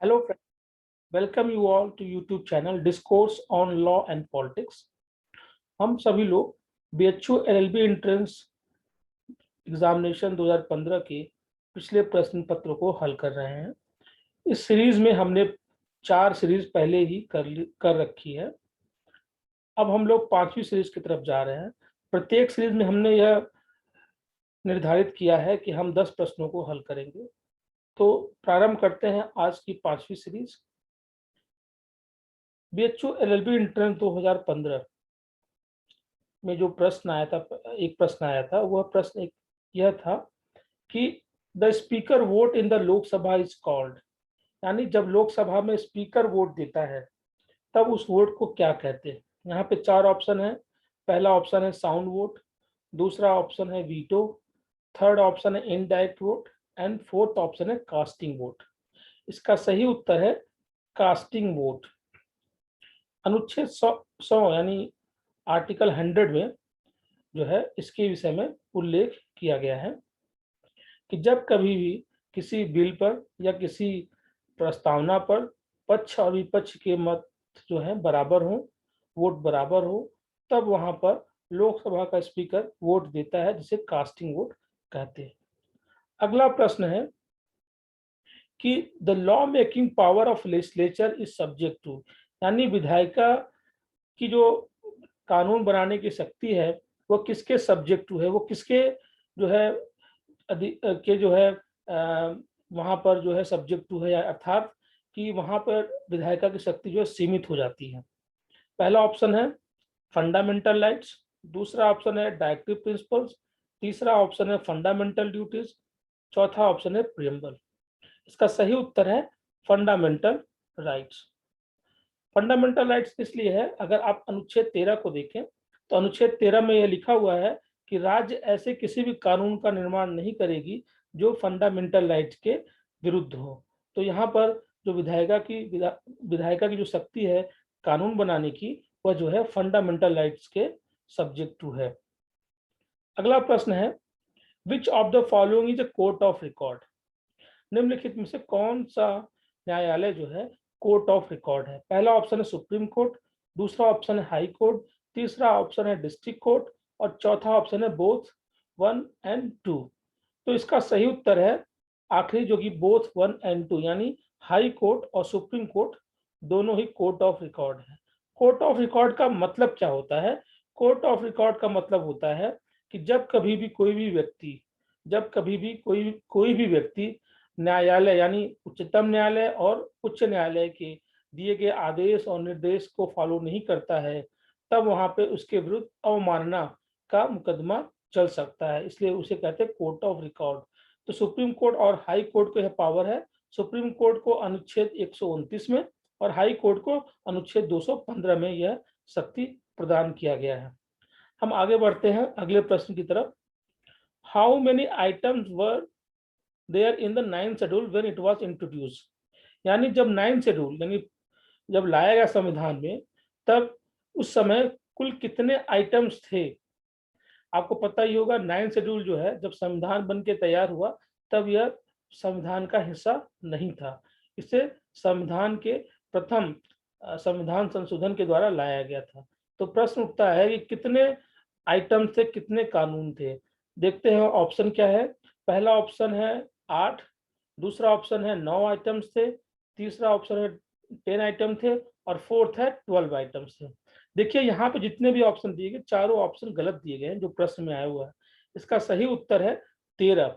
Hello friends, welcome you all to YouTube channel Discourse on Law and Politics। हम सभी लोग BHU LLB entrance examination 2015 के पिछले प्रश्न पत्र को हल कर रहे हैं। इस सीरीज में हमने 4 सीरीज पहले ही कर रखी है। अब हम लोग 5वीं सीरीज की तरफ जा रहे हैं। प्रत्येक सीरीज में हमने यह निर्धारित किया है कि हम 10 प्रश्नों को हल करेंगे। तो प्रारंभ करते हैं आज की 5वीं सीरीज। BHU LLB एंट्रेंस 2015 में जो प्रश्न आया था, एक प्रश्न आया था, वह प्रश्न यह था कि the speaker vote in the Lok Sabha is called, यानी जब लोकसभा में स्पीकर वोट देता है तब उस वोट को क्या कहते हैं। यहाँ पे 4 ऑप्शन है। पहला ऑप्शन है साउंड वोट, दूसरा ऑप्शन है वीटो, थर्ड ऑप्शन है indirect vote and fourth option है कास्टिंग वोट। इसका सही उत्तर है कास्टिंग वोट। अनुच्छेद 100 यानी आर्टिकल 100 में जो है इसके विषय में उल्लेख किया गया है कि जब कभी भी किसी बिल पर या किसी प्रस्तावना पर पक्ष और विपक्ष के मत जो है बराबर हो, वोट बराबर हो, तब वहां पर लोकसभा का स्पीकर वोट देता है, जिसे कास्टिंग वोट कहते हैं। अगला प्रश्न है कि the law making power of legislature is subject to, यानी विधायिका की जो कानून बनाने की शक्ति है वो किसके सब्जेक्ट टू है, वो किसके जो है के जो है वहां पर जो है सब्जेक्ट टू है, अर्थात कि वहां पर विधायिका की शक्ति जो है सीमित हो जाती है। पहला ऑप्शन है फंडामेंटल राइट्स, दूसरा ऑप्शन है डायरेक्टिव प्रिंसिपल्स, तीसरा ऑप्शन है फंडामेंटल ड्यूटीज, चौथा ऑप्शन है प्रियम्बल। इसका सही उत्तर है फंडामेंटल राइट्स। फंडामेंटल राइट्स इसलिए है, अगर आप अनुच्छेद 13 को देखें तो अनुच्छेद 13 में यह लिखा हुआ है कि राज्य ऐसे किसी भी कानून का निर्माण नहीं करेगी जो फंडामेंटल राइट्स के विरुद्ध हो। तो यहाँ पर जो विधायिका की जो शक्ति है कानून बनाने की, वह जो है फंडामेंटल राइट्स के सब्जेक्ट टू है। अगला प्रश्न है which of the following is a court of record, निम्नलिखित में से कौन सा न्यायालय जो है कोर्ट ऑफ रिकॉर्ड है। पहला ऑप्शन है सुप्रीम कोर्ट, दूसरा ऑप्शन है हाई कोर्ट, तीसरा ऑप्शन है डिस्ट्रिक्ट कोर्ट और चौथा ऑप्शन है बोथ 1 एंड 2। तो इसका सही उत्तर है आखिरी, जो कि बोथ 1 एंड 2, यानी हाई कोर्ट और सुप्रीम कोर्ट दोनों ही कोर्ट ऑफ रिकॉर्ड है। कोर्ट ऑफ रिकॉर्ड का मतलब क्या होता है? कोर्ट ऑफ रिकॉर्ड का मतलब होता है कि जब कभी भी कोई भी व्यक्ति न्यायालय यानी उच्चतम न्यायालय और उच्च न्यायालय के दिए गए आदेश और निर्देश को फॉलो नहीं करता है, तब वहां पे उसके विरुद्ध अवमानना का मुकदमा चल सकता है, इसलिए उसे कहते हैं कोर्ट ऑफ रिकॉर्ड। तो सुप्रीम कोर्ट और हाई कोर्ट को यह पावर है। सुप्रीम कोर्ट को अनुच्छेद 129 में और हाई कोर्ट को अनुच्छेद 215 में यह शक्ति प्रदान किया गया है। हम आगे बढ़ते हैं अगले प्रश्न की तरफ। How many items were there in the 9th schedule when it was introduced, यानी जब 9th शेड्यूल यानी जब लाया गया संविधान में, तब उस समय कुल कितने आइटम्स थे। आपको पता ही होगा 9th शेड्यूल जो है जब संविधान बन के तैयार हुआ तब यह संविधान का हिस्सा नहीं था। इसे संविधान के प्रथम संविधान संशोधन के द्वारा लाया गया था। तो प्रश्न उठता है कि कितने आइटम थे, कितने कानून थे। देखते हैं ऑप्शन क्या है। पहला ऑप्शन है 8, दूसरा ऑप्शन है 9 आइटम्स थे, तीसरा ऑप्शन है 10 आइटम थे और फोर्थ है 12 आइटम्स थे। देखिए यहाँ पे जितने भी ऑप्शन दिए गए, चारों ऑप्शन गलत दिए गए हैं जो प्रश्न में आया हुआ है। इसका सही उत्तर है 13।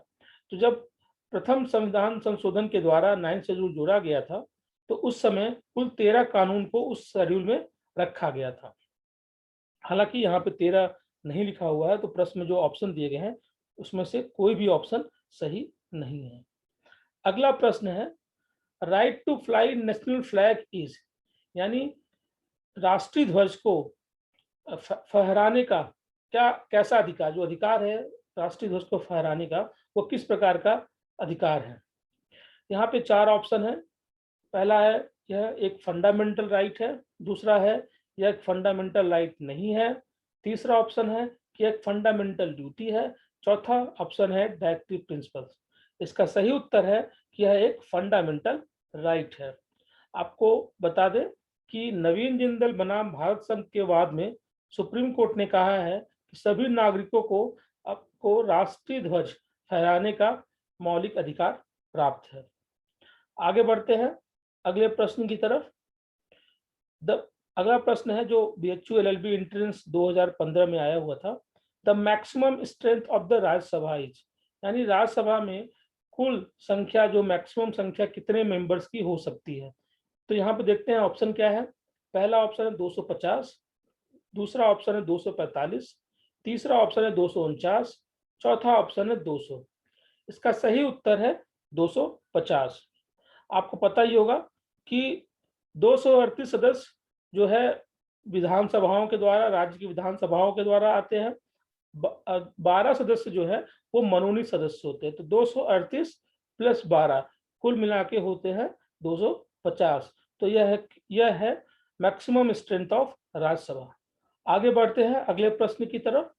तो जब प्रथम संविधान संशोधन के द्वारा 9th शेड्यूल जोड़ा गया था तो उस समय कुल 13 कानून को उस शेड्यूल में रखा गया था। हालांकि यहाँ पे 13 नहीं लिखा हुआ है, तो प्रश्न में जो ऑप्शन दिए गए हैं उसमें से कोई भी ऑप्शन सही नहीं है। अगला प्रश्न है right to fly national flag is, यानी राष्ट्रीय ध्वज को फहराने का कैसा अधिकार, जो अधिकार है राष्ट्रीय ध्वज को फहराने का, वो किस प्रकार का अधिकार है। यहाँ पे 4 ऑप्शन है। पहला है यह एक फंडामेंटल राइट है, दूसरा है यह एक फंडामेंटल राइट नहीं है, तीसरा ऑप्शन है कि एक फंडामेंटल ड्यूटी है, चौथा ऑप्शन है डायरेक्टिव प्रिंसिपल्स। इसका सही उत्तर है कि यह एक फंडामेंटल राइट है। आपको बता दें कि नवीन जिंदल बनाम भारत संघ के वाद में सुप्रीम कोर्ट ने कहा है कि सभी नागरिकों को राष्ट्रीय ध्वज फहराने का मौलिक अधिकार प्राप्त है। आगे बढ़ते हैं अगले प्रश्न की तरफ। अगला प्रश्न है जो बीएचयू एलएलबी एंट्रेंस 2015 में आया हुआ था। The maximum strength of the Rajya Sabha is, यानी राज्यसभा में कुल संख्या, जो मैक्सिमम संख्या कितने मेंबर्स की हो सकती है। तो यहाँ पे देखते हैं ऑप्शन क्या है। पहला ऑप्शन है 250, दूसरा ऑप्शन है 245, तीसरा ऑप्शन है 249, चौथा ऑप्शन है 200। इसका सही उत्तर है 250। आपको पता ही होगा कि 238 सदस्य जो है विधानसभाओं के द्वारा, राज्य की विधानसभाओं के द्वारा आते हैं। 12 सदस्य जो है वो मनोनीत सदस्य होते हैं। तो 238 प्लस 12 कुल मिला के होते हैं 250। तो यह है मैक्सिमम स्ट्रेंथ ऑफ राज्यसभा। आगे बढ़ते हैं अगले प्रश्न की तरफ।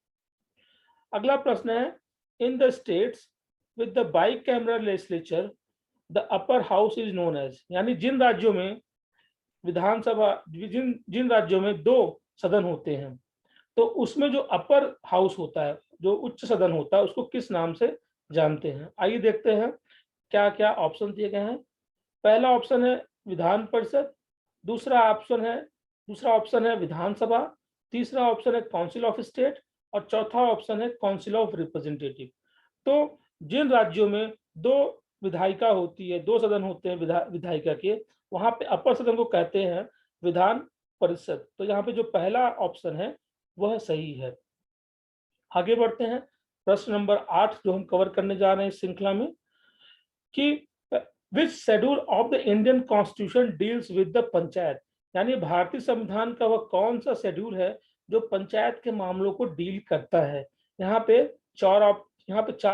अगला प्रश्न है, in the states with the bicameral legislature the upper house is known as, यानी जिन राज्यों में विधानसभा, जिन राज्यों में 2 सदन होते हैं, तो उसमें जो अपर हाउस होता है, जो उच्च सदन होता है, उसको किस नाम से जानते हैं। आइए देखते हैं क्या क्या ऑप्शन दिए गए हैं। पहला ऑप्शन है विधान परिषद, दूसरा ऑप्शन है विधानसभा, तीसरा ऑप्शन है काउंसिल ऑफ स्टेट और चौथा ऑप्शन है काउंसिल ऑफ रिप्रेजेंटेटिव। तो जिन राज्यों में 2 विधायिका होती है, 2 सदन होते हैं विधायिका के, वहां पे अपर सदन को कहते हैं विधान परिषद। तो यहाँ पे जो पहला ऑप्शन है वह सही है। आगे बढ़ते हैं प्रश्न नंबर 8 जो हम कवर करने जा रहे हैं इस श्रृंखला में, कि which schedule of the Indian constitution deals with the panchayat, यानी भारतीय संविधान का वह कौन सा शेड्यूल है जो पंचायत के मामलों को डील करता है। यहाँ पे 4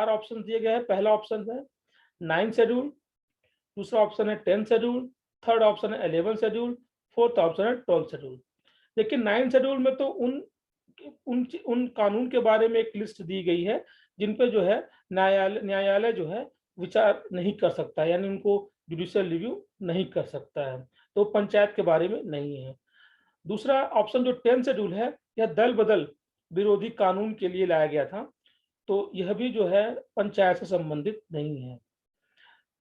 ऑप्शन दिए गए हैं। पहला ऑप्शन है 9 शेड्यूल, दूसरा ऑप्शन है 10 शेड्यूल, थर्ड ऑप्शन है 11 शेड्यूल, फोर्थ ऑप्शन है 12 शेड्यूल। लेकिन 9 शेड्यूल में तो उन कानून के बारे में एक लिस्ट दी गई है जिन पे जो है न्यायालय जो है विचार नहीं कर सकता, यानी उनको जुडिशियल रिव्यू नहीं कर सकता है, तो पंचायत के बारे में नहीं है। दूसरा ऑप्शन जो 10 शेड्यूल है, यह दल बदल विरोधी कानून के लिए लाया गया था, तो यह भी जो है पंचायत से संबंधित नहीं है।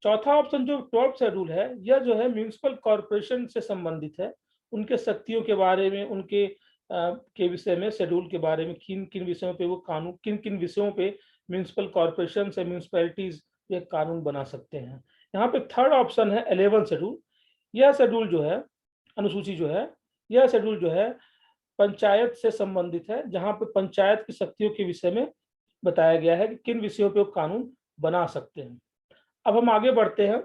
चौथा ऑप्शन जो 12 शेड्यूल है, यह जो है म्यूनिसिपल कॉर्पोरेशन से संबंधित है, उनके शक्तियों के बारे में, उनके के विषय में, शेड्यूल के बारे में, किन किन विषयों पे वो कानून, किन किन विषयों पे म्यूनिसिपल कॉर्पोरेशन से म्यूनिसिपैलिटीज ये कानून बना सकते हैं। यहाँ पे थर्ड ऑप्शन है 11 शेड्यूल। यह शेड्यूल जो है, अनुसूची जो है, यह शेड्यूल जो है पंचायत से संबंधित है, जहाँ पे पंचायत की शक्तियों के विषय में बताया गया है कि किन विषयों पे वो कानून बना सकते हैं। अब हम आगे बढ़ते हैं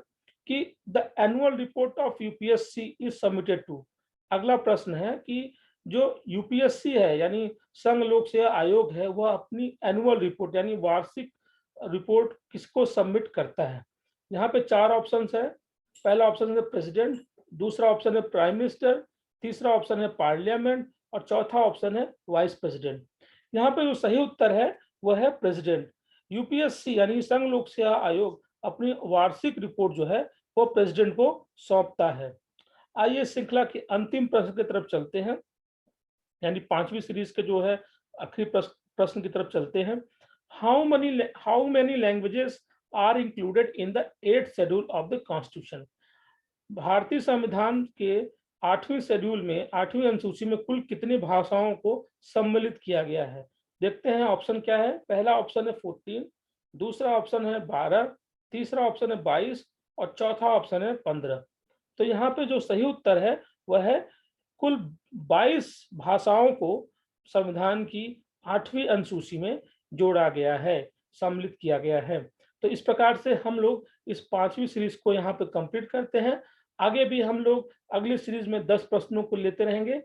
कि the annual report of UPSC is submitted to. अगला प्रश्न है कि जो यूपीएससी है, यानी संघ लोक सेवा आयोग है, वह अपनी एनुअल रिपोर्ट यानी वार्षिक रिपोर्ट किसको सबमिट करता है। यहाँ पे 4 ऑप्शंस है। पहला ऑप्शन है प्रेसिडेंट, दूसरा ऑप्शन है प्राइम मिनिस्टर, तीसरा ऑप्शन है पार्लियामेंट और चौथा ऑप्शन है वाइस प्रेसिडेंट। यहाँ पे जो सही उत्तर है वह है प्रेसिडेंट। यूपीएससी यानी संघ लोक सेवा आयोग अपनी वार्षिक रिपोर्ट जो है वो प्रेसिडेंट को सौंपता है। आइए श्रृंखला के अंतिम प्रश्न की तरफ चलते हैं, यानी 5वीं सीरीज के जो है आखिरी प्रश्न की तरफ चलते हैं। How many languages are included in the 8th schedule of the constitution. भारतीय संविधान के 8वें शेड्यूल में, 8वीं अनुसूची में कुल कितनी भाषाओं को सम्मिलित किया गया है। देखते हैं ऑप्शन क्या है। पहला ऑप्शन है 14, दूसरा ऑप्शन है 12, तीसरा ऑप्शन है 22 और चौथा ऑप्शन है 15। तो यहाँ पे जो सही उत्तर है वह है कुल 22 भाषाओं को संविधान की 8वीं अनुसूची में जोड़ा गया है, सम्मिलित किया गया है। तो इस प्रकार से हम लोग इस 5वीं सीरीज को यहाँ पे कंप्लीट करते हैं। आगे भी हम लोग अगली सीरीज में 10 प्रश्नों को लेते रहेंगे।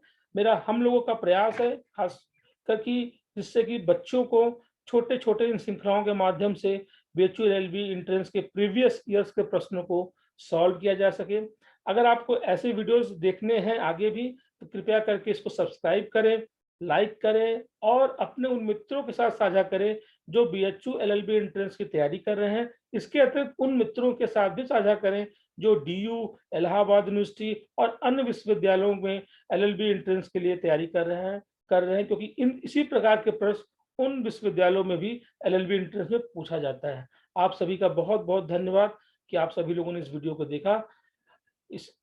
हम लोगों का प्रयास है खास करके जिससे कि बच्चों को छोटे छोटे इन श्रृंखलाओं के माध्यम से बीएचयू एलएलबी एंट्रेंस के प्रीवियस ईयर्स के प्रश्नों को सॉल्व किया जा सके। अगर आपको ऐसे वीडियोस देखने हैं आगे भी, तो कृपया करके इसको सब्सक्राइब करें, लाइक करें और अपने उन मित्रों के साथ साझा करें जो बीएचयू एलएलबी एंट्रेंस की तैयारी कर रहे हैं। इसके अतिरिक्त उन मित्रों के साथ भी साझा करें जो डीयू, इलाहाबाद यूनिवर्सिटी और अन्य विश्वविद्यालयों में एलएलबी एंट्रेंस के लिए तैयारी कर रहे हैं, क्योंकि इन इसी प्रकार के प्रश्न उन विश्वविद्यालयों में भी एलएलबी एंट्रेंस में पूछा जाता है। आप सभी का बहुत-बहुत धन्यवाद कि आप सभी लोगों ने इस वीडियो को देखा।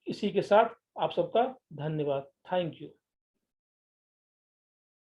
इसी के साथ आप सबका धन्यवाद। Thank you.